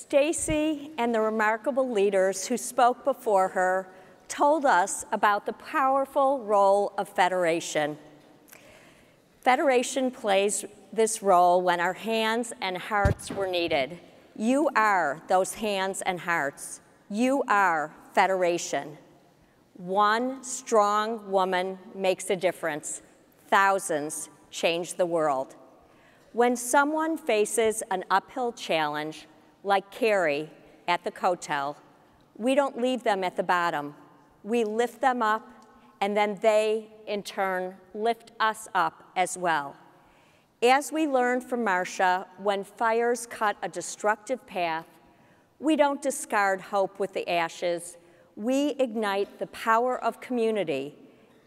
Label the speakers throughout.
Speaker 1: Stacy and the remarkable leaders who spoke before her told us about the powerful role of federation. Federation plays this role when our hands and hearts were needed. You are those hands and hearts. You are federation. One strong woman makes a difference. Thousands change the world. When someone faces an uphill challenge, like Carrie at the Cotel, we don't leave them at the bottom. We lift them up, and then they, in turn, lift us up as well. As we learned from Marcia, when fires cut a destructive path, we don't discard hope with the ashes. We ignite the power of community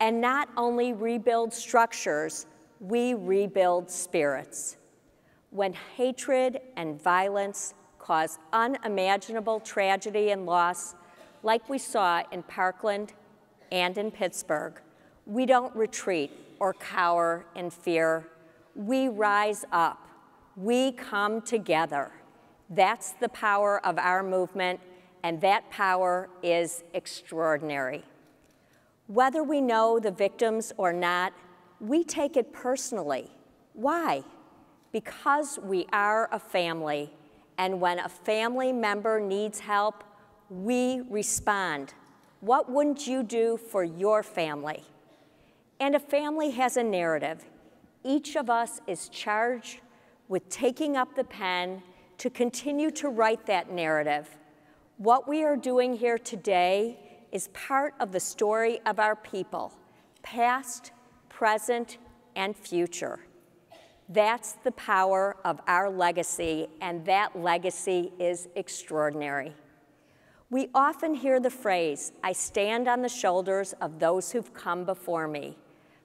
Speaker 1: and not only rebuild structures, we rebuild spirits. When hatred and violence cause unimaginable tragedy and loss, like we saw in Parkland and in Pittsburgh, we don't retreat or cower in fear. We rise up. We come together. That's the power of our movement, and that power is extraordinary. Whether we know the victims or not, we take it personally. Why? Because we are a family, and when a family member needs help, we respond. What wouldn't you do for your family? And a family has a narrative. Each of us is charged with taking up the pen to continue to write that narrative. What we are doing here today is part of the story of our people, past, present, and future. That's the power of our legacy, and that legacy is extraordinary. We often hear the phrase, "I stand on the shoulders of those who've come before me."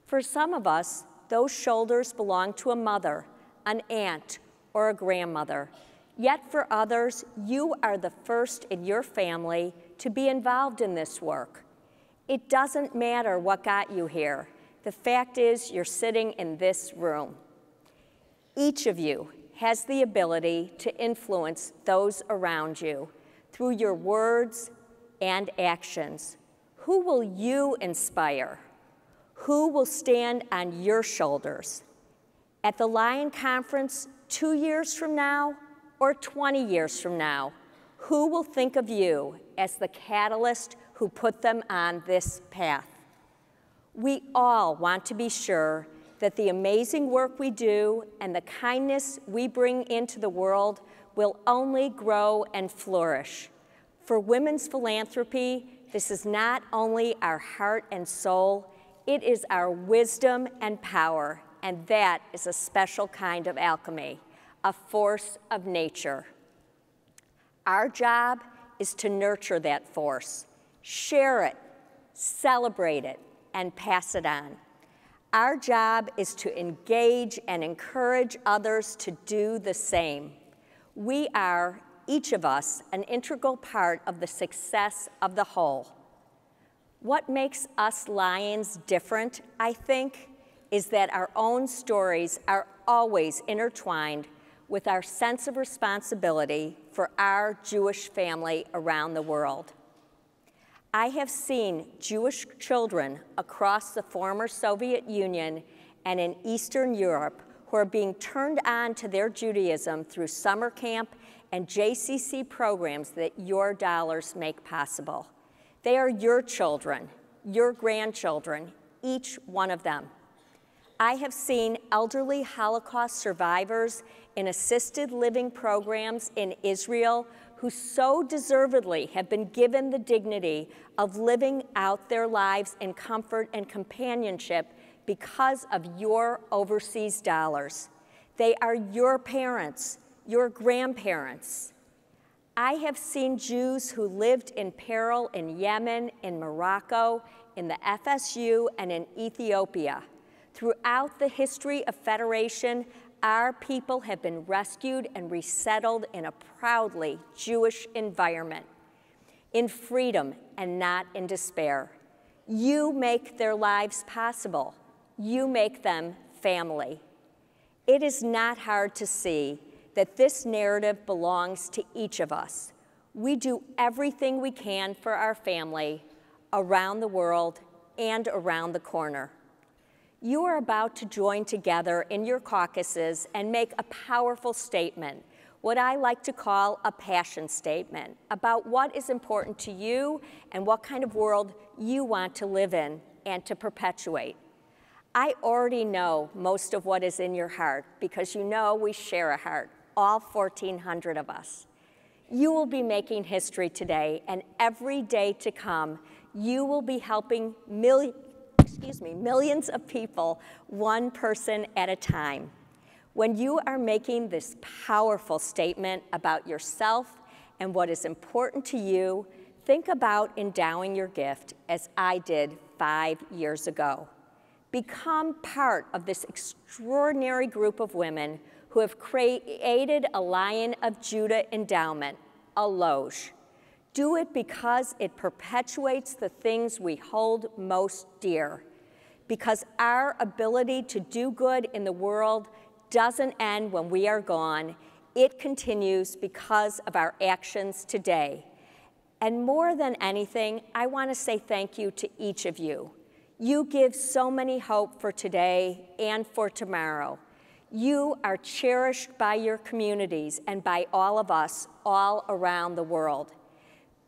Speaker 1: For some of us, those shoulders belong to a mother, an aunt, or a grandmother. Yet for others, you are the first in your family to be involved in this work. It doesn't matter what got you here. The fact is you're sitting in this room. Each of you has the ability to influence those around you through your words and actions. Who will you inspire? Who will stand on your shoulders? At the Lion Conference 2 years from now or 20 years from now, who will think of you as the catalyst who put them on this path? We all want to be sure that the amazing work we do and the kindness we bring into the world will only grow and flourish. For women's philanthropy, this is not only our heart and soul, it is our wisdom and power, and that is a special kind of alchemy, a force of nature. Our job is to nurture that force, share it, celebrate it, and pass it on. Our job is to engage and encourage others to do the same. We are, each of us, an integral part of the success of the whole. What makes us Lions different, I think, is that our own stories are always intertwined with our sense of responsibility for our Jewish family around the world. I have seen Jewish children across the former Soviet Union and in Eastern Europe who are being turned on to their Judaism through summer camp and JCC programs that your dollars make possible. They are your children, your grandchildren, each one of them. I have seen elderly Holocaust survivors in assisted living programs in Israel who so deservedly have been given the dignity of living out their lives in comfort and companionship because of your overseas dollars. They are your parents, your grandparents. I have seen Jews who lived in peril in Yemen, in Morocco, in the FSU, and in Ethiopia. Throughout the history of Federation, our people have been rescued and resettled in a proudly Jewish environment, in freedom and not in despair. You make their lives possible. You make them family. It is not hard to see that this narrative belongs to each of us. We do everything we can for our family, around the world, and around the corner. You are about to join together in your caucuses and make a powerful statement, what I like to call a passion statement, about what is important to you and what kind of world you want to live in and to perpetuate. I already know most of what is in your heart because you know we share a heart, all 1,400 of us. You will be making history today, and every day to come, you will be helping millions of people, one person at a time. When you are making this powerful statement about yourself and what is important to you, think about endowing your gift as I did 5 years ago. Become part of this extraordinary group of women who have created a Lion of Judah endowment, ILOJC. Do it because it perpetuates the things we hold most dear. Because our ability to do good in the world doesn't end when we are gone. It continues because of our actions today. And more than anything, I want to say thank you to each of you. You give so many hope for today and for tomorrow. You are cherished by your communities and by all of us all around the world.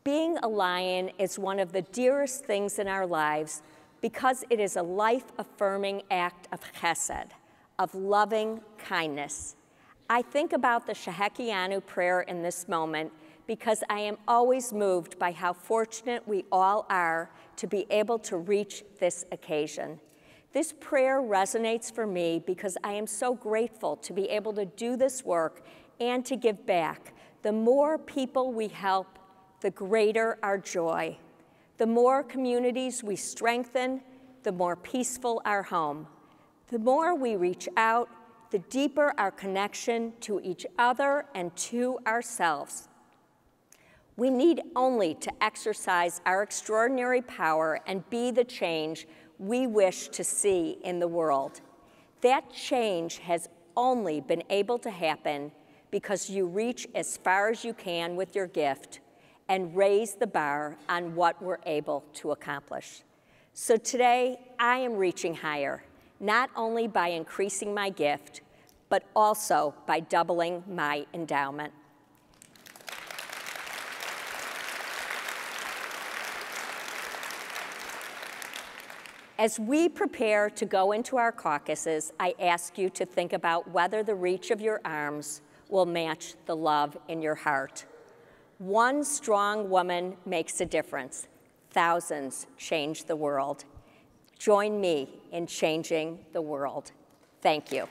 Speaker 1: Being a Lion is one of the dearest things in our lives because it is a life-affirming act of chesed, of loving kindness. I think about the Shehekianu prayer in this moment because I am always moved by how fortunate we all are to be able to reach this occasion. This prayer resonates for me because I am so grateful to be able to do this work and to give back. The more people we help, the greater our joy. The more communities we strengthen, the more peaceful our home. The more we reach out, the deeper our connection to each other and to ourselves. We need only to exercise our extraordinary power and be the change we wish to see in the world. That change has only been able to happen because you reach as far as you can with your gift and raise the bar on what we're able to accomplish. So today, I am reaching higher, not only by increasing my gift, but also by doubling my endowment. As we prepare to go into our caucuses, I ask you to think about whether the reach of your arms will match the love in your heart. One strong woman makes a difference. Thousands change the world. Join me in changing the world. Thank you.